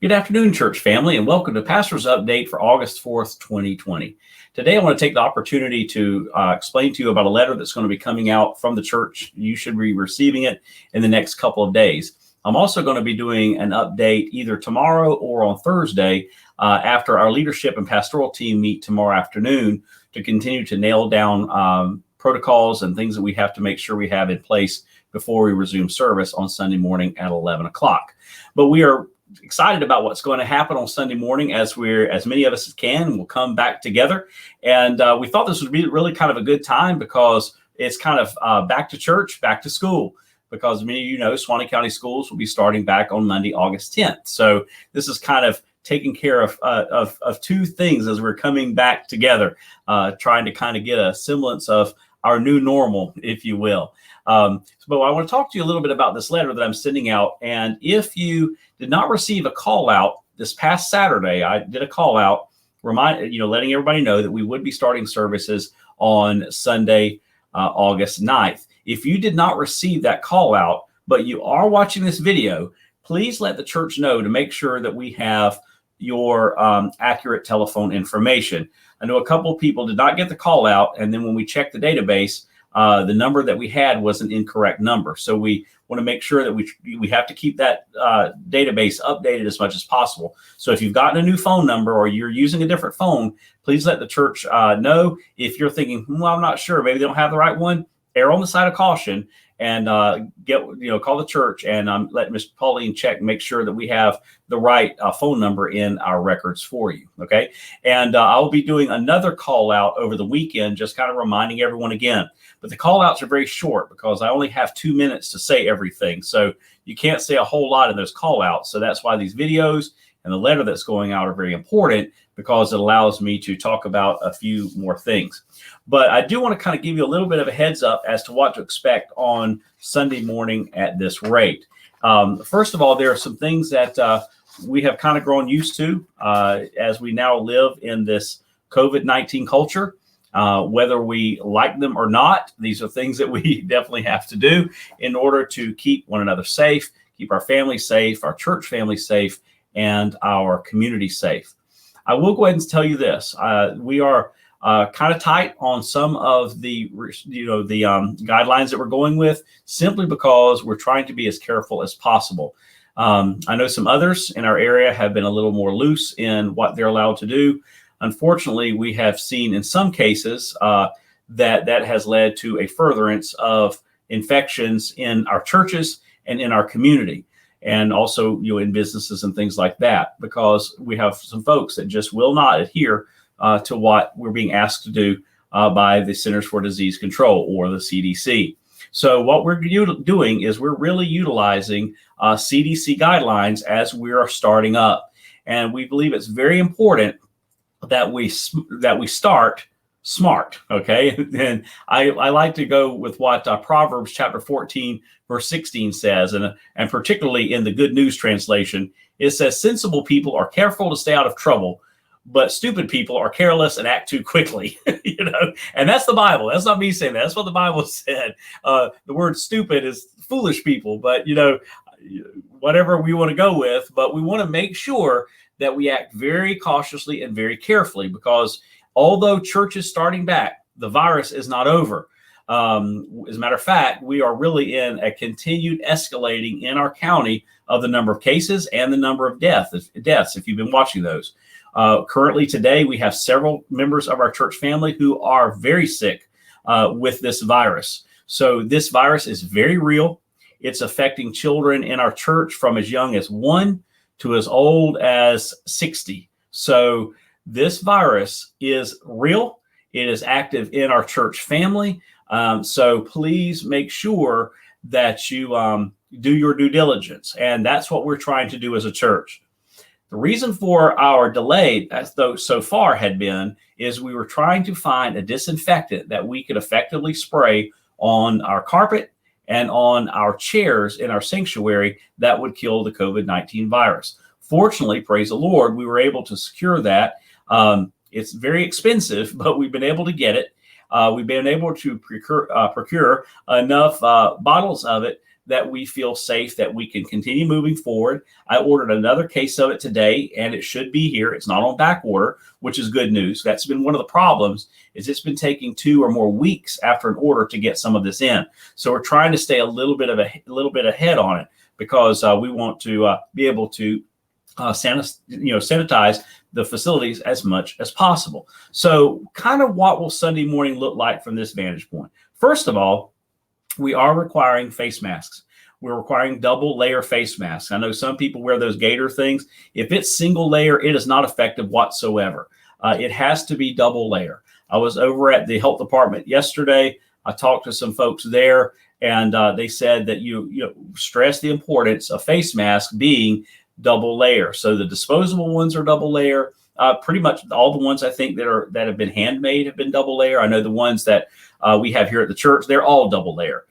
Good afternoon, church family, and welcome to Pastor's Update for August 4th, 2020. Today, I want to take the opportunity to explain to you about a letter that's going to be coming out from the church. You should be receiving it in the next couple of days. I'm also going to be doing an update either tomorrow or on Thursday after our leadership and pastoral team meet tomorrow afternoon to continue to nail down protocols and things that we have to make sure we have in place before we resume service on Sunday morning at 11 o'clock. But we are excited about what's going to happen on Sunday morning as many of us as can will come back together. And we thought this would be really kind of a good time because it's kind of back to church, back to school, because many of you know Suwannee County schools will be starting back on Monday, August 10th. So this is kind of taking care of two things as we're coming back together, trying to kind of get a semblance of our new normal, if you will. But I want to talk to you a little bit about this letter that I'm sending out. And if you did not receive a call out this past Saturday, I did a call out, letting everybody know that we would be starting services on Sunday, August 9th. If you did not receive that call out, but you are watching this video, please let the church know to make sure that we have your accurate telephone information. I know a couple of people did not get the call out, and then when we checked the database, the number that we had was an incorrect number. So we want to make sure that we have to keep that database updated as much as possible. So if you've gotten a new phone number or you're using a different phone, please let the church know. If you're thinking, well, I'm not sure, maybe they don't have the right one, err on the side of caution and call the church and let Miss Pauline check and make sure that we have the right phone number in our records for you. Okay. And I'll be doing another call out over the weekend, just kind of reminding everyone again. But the call outs are very short because I only have 2 minutes to say everything. So you can't say a whole lot in those call outs. So that's why these videos and the letter that's going out are very important, because it allows me to talk about a few more things. But I do want to kind of give you a little bit of a heads up as to what to expect on Sunday morning at this rate. First of all, there are some things that we have kind of grown used to as we now live in this COVID-19 culture. Whether we like them or not, these are things that we definitely have to do in order to keep one another safe, keep our family safe, our church family safe, and our community safe. I will go ahead and tell you this. We are kind of tight on some of the guidelines that we're going with, simply because we're trying to be as careful as possible. I know some others in our area have been a little more loose in what they're allowed to do. Unfortunately, we have seen in some cases that has led to a furtherance of infections in our churches and in our community, and also in businesses and things like that, because we have some folks that just will not adhere to what we're being asked to do by the Centers for Disease Control or the CDC. So what we're doing is we're really utilizing CDC guidelines as we are starting up, and we believe it's very important that we start smart. Okay. And I like to go with what Proverbs chapter 14, verse 16 says, and particularly in the Good News translation, it says, sensible people are careful to stay out of trouble, but stupid people are careless and act too quickly. And that's the Bible. That's not me saying that. That's what the Bible said. The word stupid is foolish people, but whatever we want to go with, but we want to make sure that we act very cautiously and very carefully, because although church is starting back, the virus is not over. As a matter of fact, we are really in a continued escalating in our county of the number of cases and the number of deaths, if you've been watching those. Currently today, we have several members of our church family who are very sick with this virus. So this virus is very real. It's affecting children in our church from as young as 1 to as old as 60. So this virus is real. It is active in our church family. So please make sure that you do your due diligence. And that's what we're trying to do as a church. The reason for our delay, as though so far had been, is we were trying to find a disinfectant that we could effectively spray on our carpet and on our chairs in our sanctuary that would kill the COVID-19 virus. Fortunately, praise the Lord, we were able to secure that. It's very expensive, but we've been able to get it. We've been able to procure enough bottles of it that we feel safe that we can continue moving forward. I ordered another case of it today, and it should be here. It's not on back order, which is good news. That's been one of the problems, is it's been taking 2 or more weeks after an order to get some of this in. So we're trying to stay a little bit ahead on it, because we want to be able to sanitize the facilities as much as possible. So kind of what will Sunday morning look like from this vantage point? First of all, we are requiring face masks. We're requiring double layer face masks. I know some people wear those gator things. If it's single layer, it is not effective whatsoever. It has to be double layer. I was over at the health department yesterday. I talked to some folks there, and they said that you stress the importance of face masks being double layer. So the disposable ones are double layer. Pretty much all the ones I think that have been handmade have been double layer. I know the ones that we have here at the church, they're all double layer.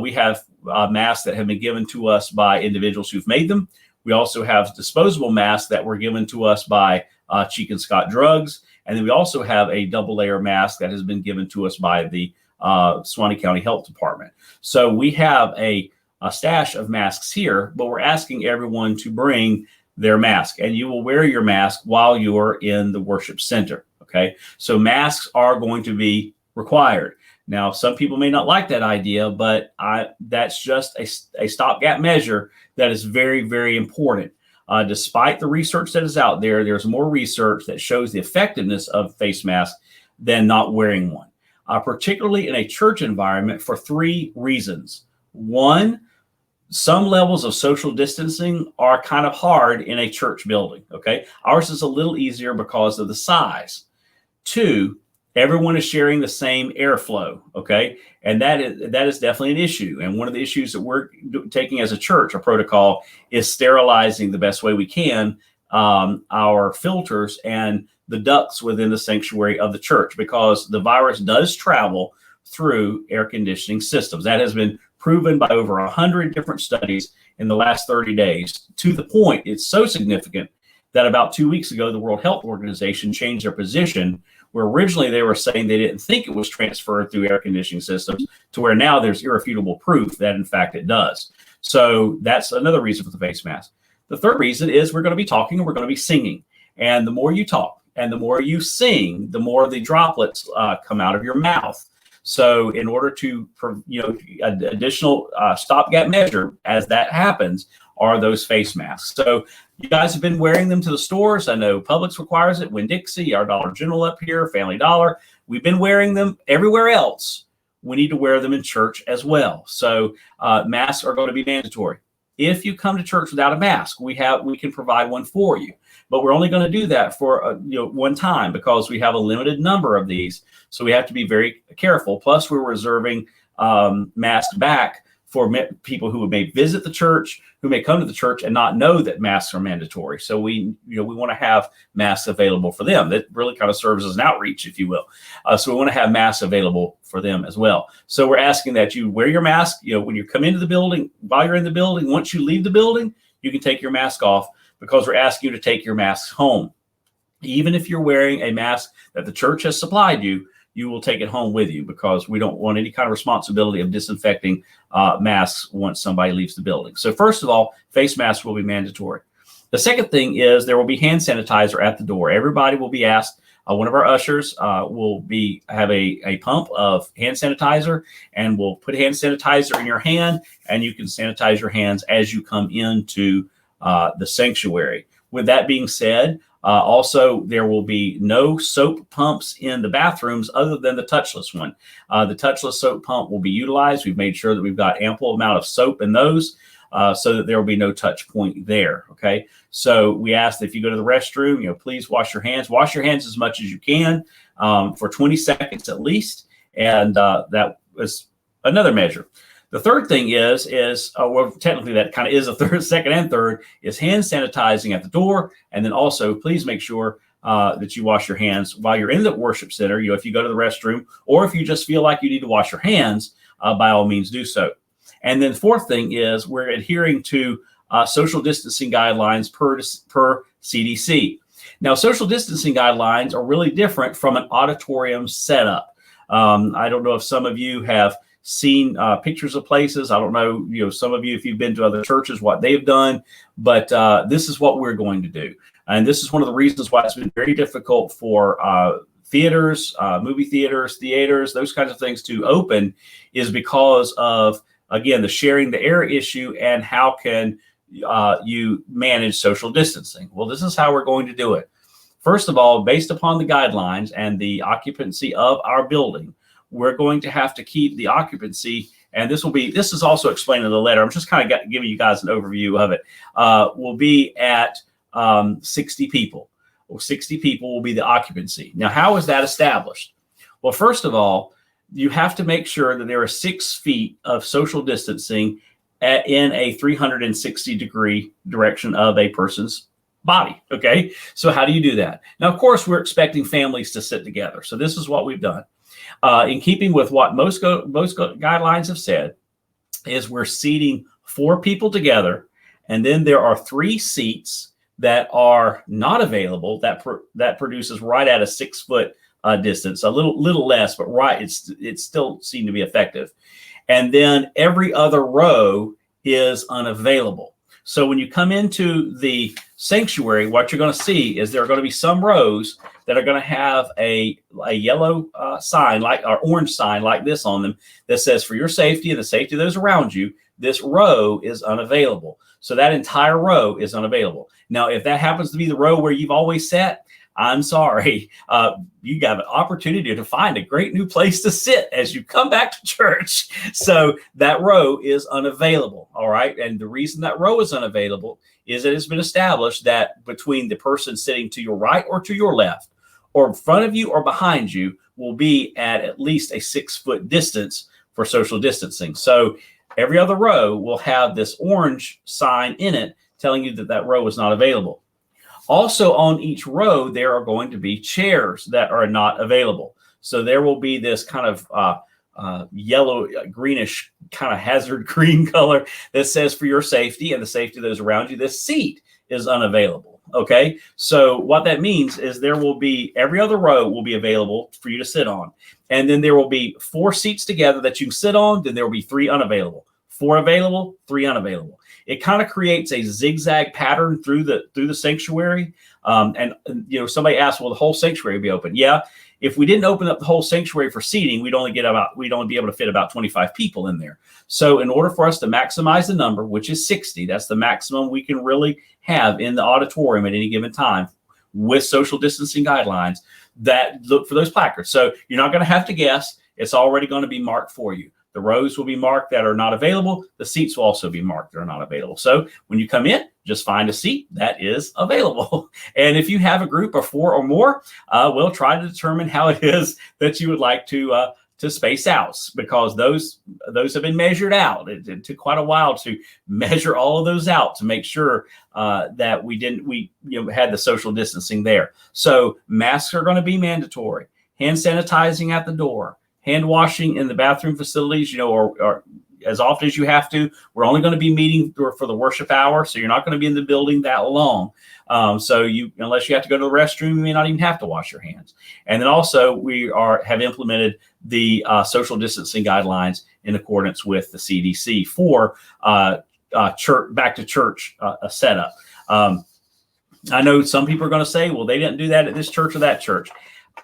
We have masks that have been given to us by individuals who've made them. We also have disposable masks that were given to us by Cheek and Scott Drugs. And then we also have a double layer mask that has been given to us by the Suwannee County Health Department. So we have a stash of masks here, but we're asking everyone to bring their mask, and you will wear your mask while you're in the worship center. Okay. So masks are going to be required. Now, some people may not like that idea, but that's just a stopgap measure that is very, very important. Despite the research that is out there, there's more research that shows the effectiveness of face masks than not wearing one, particularly in a church environment, for 3 reasons. One, some levels of social distancing are kind of hard in a church building. Okay. Ours is a little easier because of the size. 2, everyone is sharing the same airflow. Okay. And that is definitely an issue. And one of the issues that we're taking as a church, a protocol, is sterilizing the best way we can our filters and the ducts within the sanctuary of the church, because the virus does travel through air conditioning systems. That has been proven by over 100 different studies in the last 30 days, to the point it's so significant that about 2 weeks ago, the World Health Organization changed their position, where originally they were saying they didn't think it was transferred through air conditioning systems, to where now there's irrefutable proof that in fact it does. So that's another reason for the face mask. The third reason is we're going to be talking and we're going to be singing. And the more you talk and the more you sing, the more the droplets come out of your mouth. So in order to, additional stopgap measure as that happens are those face masks. So you guys have been wearing them to the stores. I know Publix requires it. Winn-Dixie, our Dollar General up here, Family Dollar. We've been wearing them everywhere else. We need to wear them in church as well. So masks are going to be mandatory. If you come to church without a mask, we can provide one for you. But we're only going to do that for one time, because we have a limited number of these. So we have to be very careful. Plus, we're reserving masks back for people who may visit the church, who may come to the church and not know that masks are mandatory. So we want to have masks available for them. That really kind of serves as an outreach, if you will. So we want to have masks available for them as well. So we're asking that you wear your mask, when you come into the building, while you're in the building. Once you leave the building, you can take your mask off, because we're asking you to take your masks home. Even if you're wearing a mask that the church has supplied you, you will take it home with you, because we don't want any kind of responsibility of disinfecting masks once somebody leaves the building. So first of all, face masks will be mandatory. The second thing is there will be hand sanitizer at the door. Everybody will be asked. One of our ushers will have a pump of hand sanitizer, and we'll put hand sanitizer in your hand, and you can sanitize your hands as you come into the sanctuary. With that being said, also, there will be no soap pumps in the bathrooms other than the touchless one. The touchless soap pump will be utilized. We've made sure that we've got ample amount of soap in those, so that there will be no touch point there. Okay. So we ask that if you go to the restroom, please wash your hands. Wash your hands as much as you can for 20 seconds at least. And that was another measure. The third thing is well, technically that kind of is a second and third, is hand sanitizing at the door. And then also, please make sure that you wash your hands while you're in the worship center. If you go to the restroom, or if you just feel like you need to wash your hands, by all means do so. And then fourth thing is we're adhering to social distancing guidelines per CDC. Now, social distancing guidelines are really different from an auditorium setup. I don't know if some of you have seen pictures of places. I don't know, some of you, if you've been to other churches, what they've done, but this is what we're going to do. And this is one of the reasons why it's been very difficult for theaters, movie theaters, those kinds of things to open, is because of, again, the sharing the air issue and how can you manage social distancing. Well, this is how we're going to do it. First of all, based upon the guidelines and the occupancy of our building, we're going to have to keep the occupancy, and this is also explained in the letter. I'm just kind of giving you guys an overview of it. Will be at 60 people. Well, 60 people will be the occupancy. Now, how is that established? Well, first of all, you have to make sure that there are 6 feet of social distancing in a 360-degree direction of a person's body. Okay, so how do you do that? Now, of course, we're expecting families to sit together. So this is what we've done. In keeping with what most guidelines have said, is we're seating 4 people together, and then there are 3 seats that are not available. That produces right at a 6-foot distance, a little less, but right, it's still seen to be effective. And then every other row is unavailable. So when you come into the sanctuary, what you're going to see is there are going to be some rows that are going to have a yellow sign, or orange sign like this on them, that says, for your safety and the safety of those around you, this row is unavailable. So that entire row is unavailable. Now, if that happens to be the row where you've always sat, I'm sorry, you got an opportunity to find a great new place to sit as you come back to church. So that row is unavailable, all right? And the reason that row is unavailable is that it's been established that between the person sitting to your right or to your left, or in front of you or behind you, will be at least a 6-foot distance for social distancing. So every other row will have this orange sign in it telling you that that row is not available. Also, on each row, there are going to be chairs that are not available. So there will be this kind of yellow, greenish, kind of hazard green color that says, for your safety and the safety of those around you, this seat is unavailable. Okay, so what that means is there will be, every other row will be available for you to sit on. And then there will be 4 seats together that you can sit on. Then there will be 3 unavailable, 4 available, 3 unavailable. It kind of creates a zigzag pattern through the sanctuary. And somebody asked, will the whole sanctuary be open? Yeah. If we didn't open up the whole sanctuary for seating, we'd only be able to fit about 25 people in there. So in order for us to maximize the number, which is 60, that's the maximum we can really have in the auditorium at any given time with social distancing guidelines, that look for those placards. So you're not going to have to guess. It's already going to be marked for you. The rows will be marked that are not available. The seats will also be marked that are not available. So when you come in, just find a seat that is available. And if you have a group of 4 or more, we'll try to determine how it is that you would like to space out, because those have been measured out. It took quite a while to measure all of those out to make sure that we had the social distancing there. So masks are going to be mandatory. Hand sanitizing at the door. Hand washing in the bathroom facilities, or as often as you have to. We're only going to be meeting for the worship hour, so you're not going to be in the building that long. So unless you have to go to the restroom, you may not even have to wash your hands. And then also we have implemented the social distancing guidelines in accordance with the CDC for church, back to church setup. I know some people are going to say, well, they didn't do that at this church or that church.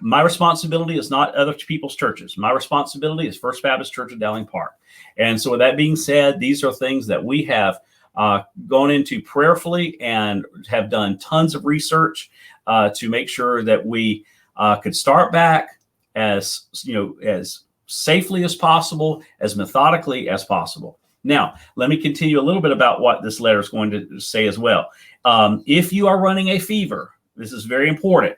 My responsibility is not other people's churches. My responsibility is First Baptist Church of Dowling Park. And so with that being said, these are things that we have gone into prayerfully and have done tons of research to make sure that we could start back as safely as possible, as methodically as possible. Now, let me continue a little bit about what this letter is going to say as well. If you are running a fever, this is very important,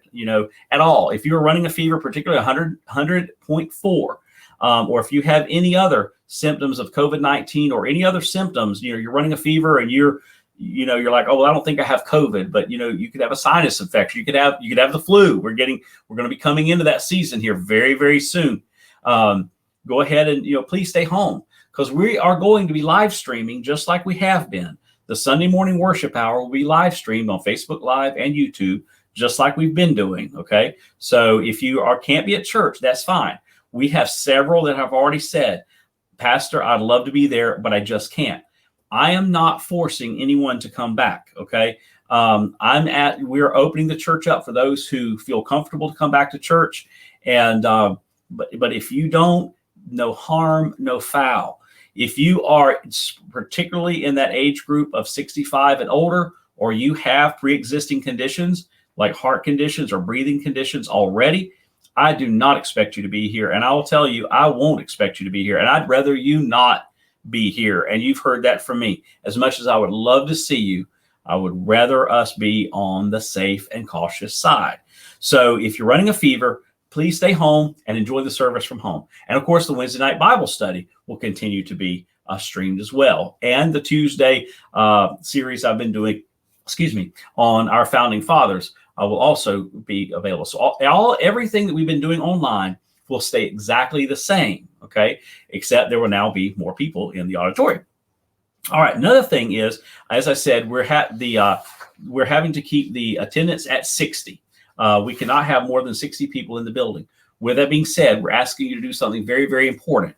at all. If you're running a fever, particularly 100.4, or if you have any other symptoms of COVID-19 or any other symptoms, you're running a fever and you're like, oh, well, I don't think I have COVID, but you could have a sinus infection. You could have the flu. We're going to be coming into that season here very, very soon. Go ahead and, please stay home, because we are going to be live streaming just like we have been. The Sunday morning worship hour will be live streamed on Facebook Live and YouTube, just like we've been doing. Okay. So if you can't be at church, that's fine. We have several that have already said, Pastor, I'd love to be there, but I just can't. I am not forcing anyone to come back. Okay. We're opening the church up for those who feel comfortable to come back to church. And, but if you don't, no harm, no foul. If you are particularly in that age group of 65 and older, or you have pre-existing conditions like heart conditions or breathing conditions already, I do not expect you to be here. And I will tell you, I won't expect you to be here. And I'd rather you not be here. And you've heard that from me. As much as I would love to see you, I would rather us be on the safe and cautious side. So if you're running a fever, please stay home and enjoy the service from home. And of course, the Wednesday night Bible study will continue to be streamed as well. And the Tuesday series I've been doing, on our founding fathers will also be available. So everything that we've been doing online will stay exactly the same, okay? Except there will now be more people in the auditorium. All right. Another thing is, as I said, we're having to keep the attendance at 60. We cannot have more than 60 people in the building. With that being said, we're asking you to do something very, very important.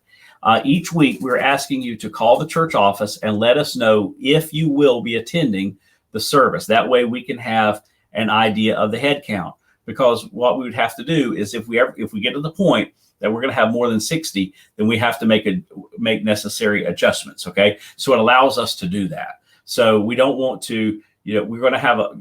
Each week, we're asking you to call the church office and let us know if you will be attending the service. That way we can have an idea of the head count. Because what we would have to do is if we get to the point that we're going to have more than 60, then we have to make necessary adjustments. Okay. So it allows us to do that. So we don't want to, we're going to have a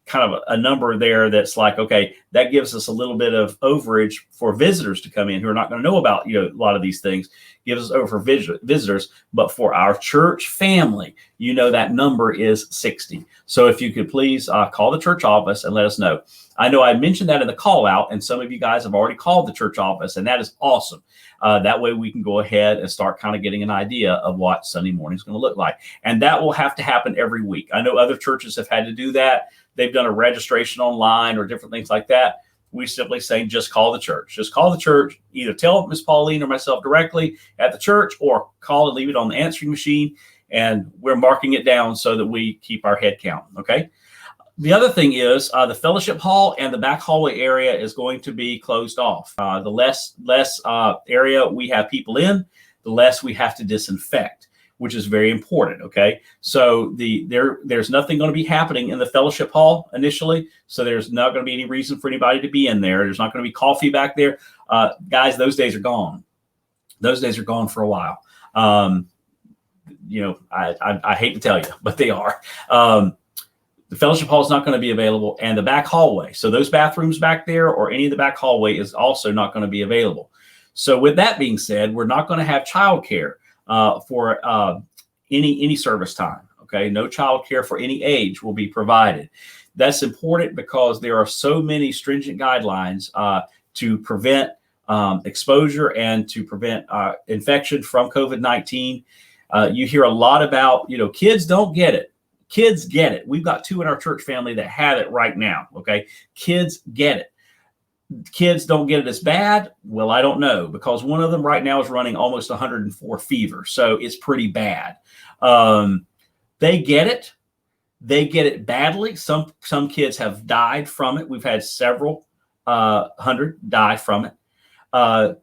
kind of a number there that's like, okay, that gives us a little bit of overage for visitors to come in who are not going to know about, a lot of these things, gives us over visitors. But for our church family, that number is 60. So if you could please call the church office and let us know. I know I mentioned that in the call out, and some of you guys have already called the church office, and that is awesome. That way we can go ahead and start kind of getting an idea of what Sunday morning is going to look like. And that will have to happen every week. I know other churches have had to do that. They've done a registration online or different things like that. We simply say, just call the church. Just call the church. Either tell Miss Pauline or myself directly at the church, or call and leave it on the answering machine. And we're marking it down so that we keep our head count. Okay. The other thing is the fellowship hall and the back hallway area is going to be closed off. The less area we have people in, the less we have to disinfect, which is very important. Okay. So there's nothing going to be happening in the fellowship hall initially. So there's not going to be any reason for anybody to be in there. There's not going to be coffee back there. Guys, those days are gone. Those days are gone for a while. I hate to tell you, but they are. The fellowship hall is not going to be available, and the back hallway. So those bathrooms back there or any of the back hallway is also not going to be available. So with that being said, we're not going to have childcare for any service time. Okay, no childcare for any age will be provided. That's important because there are so many stringent guidelines to prevent exposure and to prevent infection from COVID-19. You hear a lot about, kids don't get it. Kids get it. We've got 2 in our church family that have it right now. Okay. Kids get it. Kids don't get it as bad. Well, I don't know, because one of them right now is running almost 104 fever. So it's pretty bad. They get it. They get it badly. Some kids have died from it. We've had several hundred die from it. The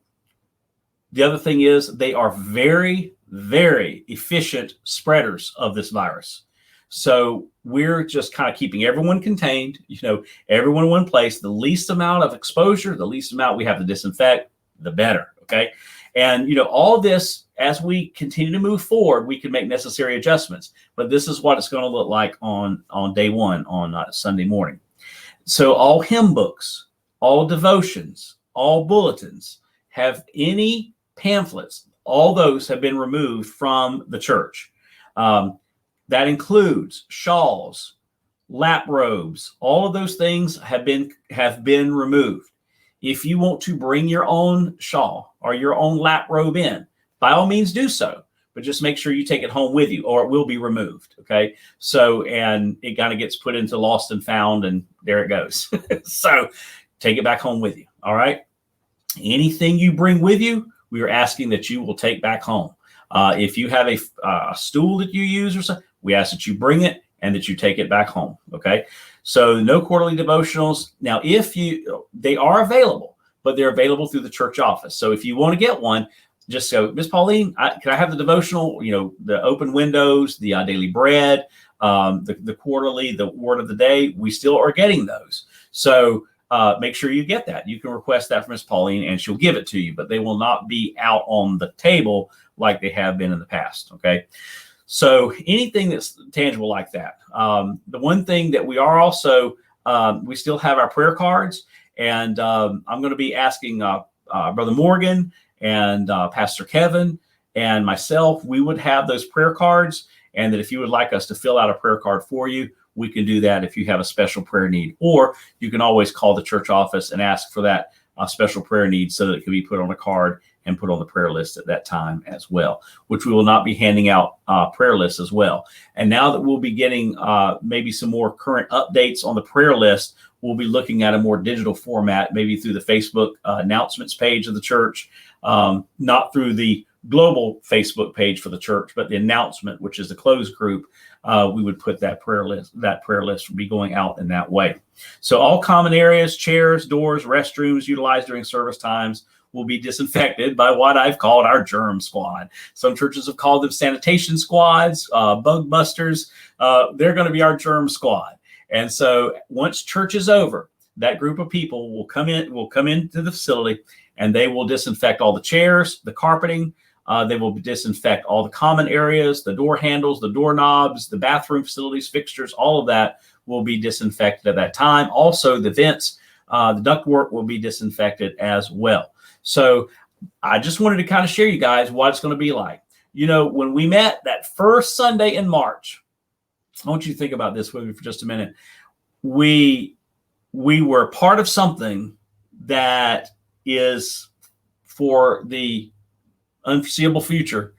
other thing is they are very, very efficient spreaders of this virus. So we're just kind of keeping everyone contained, everyone in one place. The least amount of exposure, the least amount we have to disinfect, the better. Okay. And, all this, as we continue to move forward, we can make necessary adjustments. But this is what it's going to look like on day one, on Sunday morning. So all hymn books, all devotions, all bulletins, have any pamphlets, all those have been removed from the church. That includes shawls, lap robes. All of those things have been removed. If you want to bring your own shawl or your own lap robe in, by all means do so. But just make sure you take it home with you, or it will be removed. Okay. So, and it kind of gets put into lost and found, and there it goes. So take it back home with you. All right. Anything you bring with you, we are asking that you will take back home. If you have a stool that you use or something, we ask that you bring it and that you take it back home. Okay. So no quarterly devotionals. Now, they are available, but they're available through the church office. So if you want to get one, just go, Miss Pauline, can I have the devotional, the open windows, the daily bread, the quarterly, the word of the day? We still are getting those. So make sure you get that. You can request that from Miss Pauline and she'll give it to you, but they will not be out on the table like they have been in the past. Okay. So anything that's tangible like that. The one thing that we are also, we still have our prayer cards, and I'm going to be asking Brother Morgan and Pastor Kevin and myself, we would have those prayer cards, and that if you would like us to fill out a prayer card for you, we can do that if you have a special prayer need, or you can always call the church office and ask for that special prayer need so that it can be put on a card and put on the prayer list at that time as well, which we will not be handing out prayer lists as well. And now that we'll be getting maybe some more current updates on the prayer list, we'll be looking at a more digital format, maybe through the Facebook announcements page of the church, not through the global Facebook page for the church, but the announcement, which is the closed group. We would put that prayer list would be going out in that way. So all common areas, chairs, doors, restrooms utilized during service times will be disinfected by what I've called our Germ Squad. Some churches have called them sanitation squads, bug busters. They're going to be our Germ Squad. And so once church is over, that group of people will come into the facility, and they will disinfect all the chairs, the carpeting. They will disinfect all the common areas, the door handles, the doorknobs, the bathroom facilities, fixtures, all of that will be disinfected at that time. Also, the vents, the ductwork will be disinfected as well. So I just wanted to kind of share you guys what it's going to be like. When we met that first Sunday in March, I want you to think about this with me for just a minute. We were part of something that is for the unforeseeable future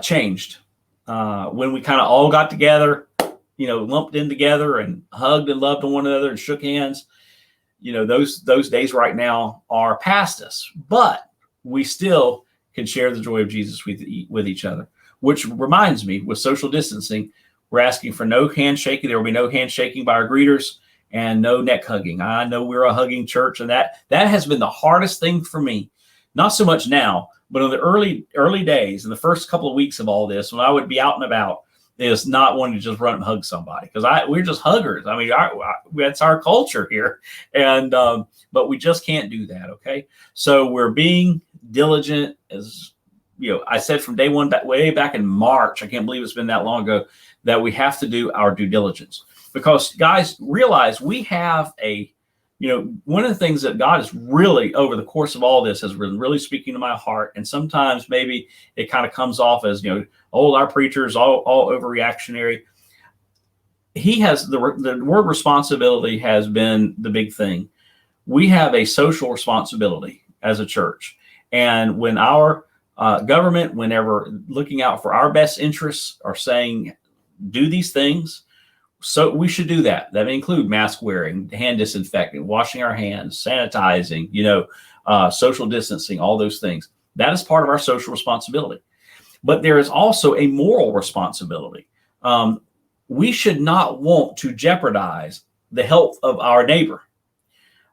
changed when we kind of all got together, lumped in together and hugged and loved one another and shook hands. Those days right now are past us, but we still can share the joy of Jesus with each other, which reminds me, with social distancing, we're asking for no handshaking. There will be no handshaking by our greeters and no neck hugging. I know we're a hugging church, and that has been the hardest thing for me. Not so much now, but in the early days, in the first couple of weeks of all this, when I would be out and about, is not wanting to just run and hug somebody, because we're just huggers. I mean, that's our culture here, and but we just can't do that. Okay, so we're being diligent, as I said from day one, way back in March. I can't believe it's been that long ago, that we have to do our due diligence, because guys, realize we have one of the things that God is really, over the course of all this, has been really speaking to my heart. And sometimes maybe it kind of comes off as, our preacher's all overreactionary. He has the word responsibility has been the big thing. We have a social responsibility as a church. And when our government, whenever looking out for our best interests, are saying, do these things, so we should do that. That may include mask wearing, hand disinfecting, washing our hands, sanitizing, social distancing, all those things. That is part of our social responsibility. But there is also a moral responsibility. We should not want to jeopardize the health of our neighbor.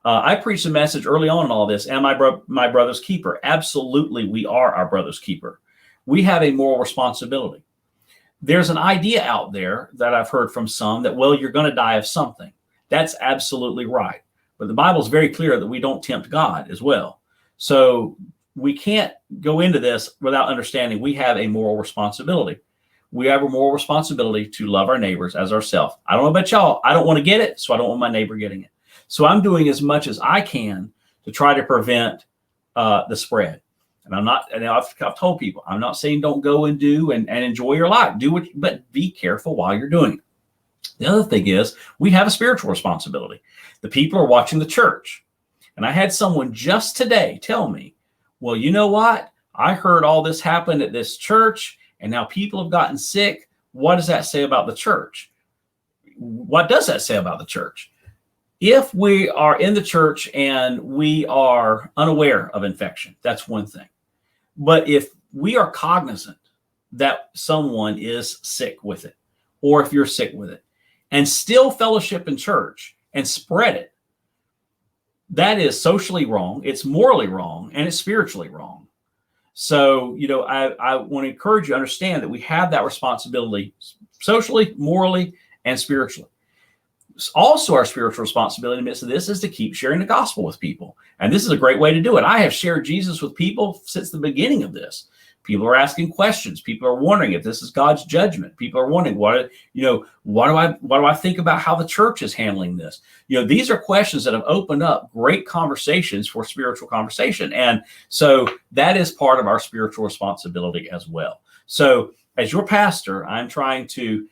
I preached a message early on in all this, am I my brother's keeper? Absolutely, we are our brother's keeper. We have a moral responsibility. There's an idea out there that I've heard from some that, well, you're going to die of something. That's absolutely right. But the Bible is very clear that we don't tempt God as well. So we can't go into this without understanding we have a moral responsibility. We have a moral responsibility to love our neighbors as ourselves. I don't know about y'all. I don't want to get it, so I don't want my neighbor getting it. So I'm doing as much as I can to try to prevent the spread. And I've told people, I'm not saying don't go and do and enjoy your life. But be careful while you're doing it. The other thing is, we have a spiritual responsibility. The people are watching the church. And I had someone just today tell me, well, you know what? I heard all this happen at this church, and now people have gotten sick. What does that say about the church? What does that say about the church? If we are in the church and we are unaware of infection, that's one thing. But if we are cognizant that someone is sick with it, or if you're sick with it, and still fellowship in church and spread it, that is socially wrong, it's morally wrong, and it's spiritually wrong. So, I want to encourage you to understand that we have that responsibility socially, morally, and spiritually. Also, our spiritual responsibility in the midst of this is to keep sharing the gospel with people. And this is a great way to do it. I have shared Jesus with people since the beginning of this. People are asking questions. People are wondering if this is God's judgment. People are wondering, what do I think about how the church is handling this? These are questions that have opened up great conversations for spiritual conversation. And so that is part of our spiritual responsibility as well. So as your pastor, I'm trying to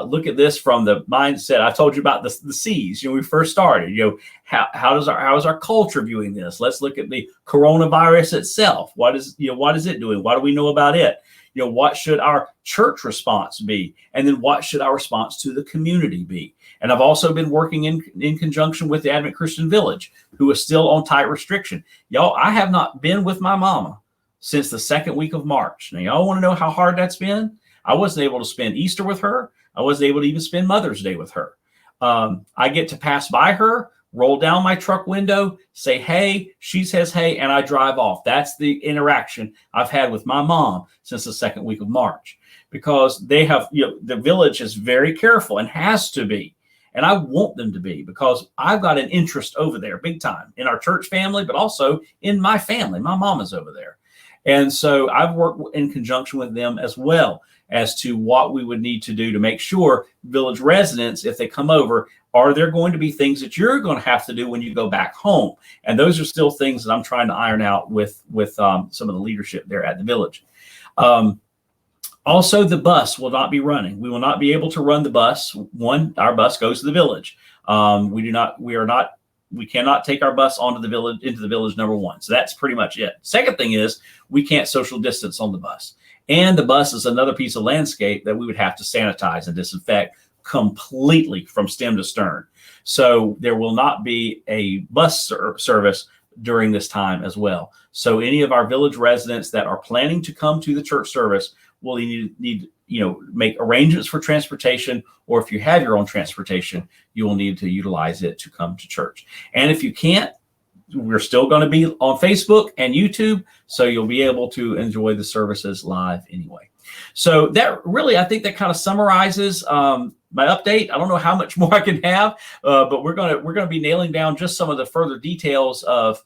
look at this from the mindset. I told you about the C's. We first started. How is our culture viewing this? Let's look at the coronavirus itself. What is it doing? What do we know about it? What should our church response be? And then what should our response to the community be? And I've also been working in conjunction with the Advent Christian Village, who is still on tight restriction. Y'all, I have not been with my mama since the second week of March. Now, y'all want to know how hard that's been? I wasn't able to spend Easter with her. I wasn't able to even spend Mother's Day with her. I get to pass by her, roll down my truck window, say, hey, she says, hey, and I drive off. That's the interaction I've had with my mom since the second week of March, because they have, the village is very careful and has to be. And I want them to be, because I've got an interest over there big time in our church family, but also in my family. My mom is over there. And so I've worked in conjunction with them as well as to what we would need to do to make sure village residents, if they come over, are there going to be things that you're going to have to do when you go back home? And those are still things that I'm trying to iron out with some of the leadership there at the village. Also, the bus will not be running. We will not be able to run the bus. Our bus goes to the village. We cannot take our bus into the village, number one. So that's pretty much it. Second thing is, we can't social distance on the bus. And the bus is another piece of landscape that we would have to sanitize and disinfect completely from stem to stern. So there will not be a bus service during this time as well. So any of our village residents that are planning to come to the church service will need make arrangements for transportation, or if you have your own transportation, you will need to utilize it to come to church. And if you can't, we're still going to be on Facebook and YouTube, so you'll be able to enjoy the services live anyway. So that really, I think that kind of summarizes my update. I don't know how much more I can have, but we're going to be nailing down just some of the further details of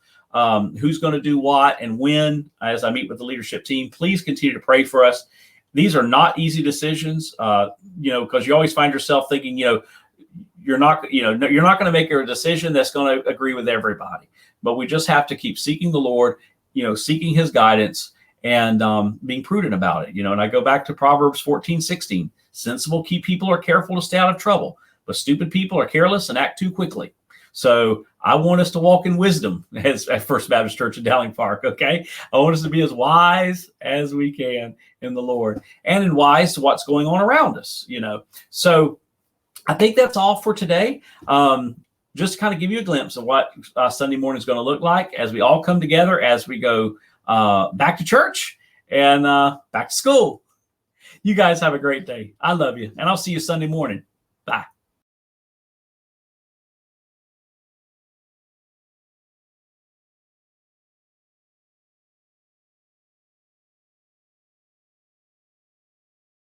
who's going to do what and when as I meet with the leadership team. Please continue to pray for us. These are not easy decisions, because you always find yourself thinking, you're not going to make a decision that's going to agree with everybody. But we just have to keep seeking the Lord, seeking his guidance and being prudent about it. And I go back to Proverbs 14:16. Sensible people are careful to stay out of trouble, but stupid people are careless and act too quickly. So I want us to walk in wisdom as at First Baptist Church in Dowling Park, okay? I want us to be as wise as we can in the Lord and in wise to what's going on around us, So I think that's all for today. Just to kind of give you a glimpse of what Sunday morning is going to look like as we all come together, as we go back to church and back to school. You guys have a great day. I love you, and I'll see you Sunday morning. Bye.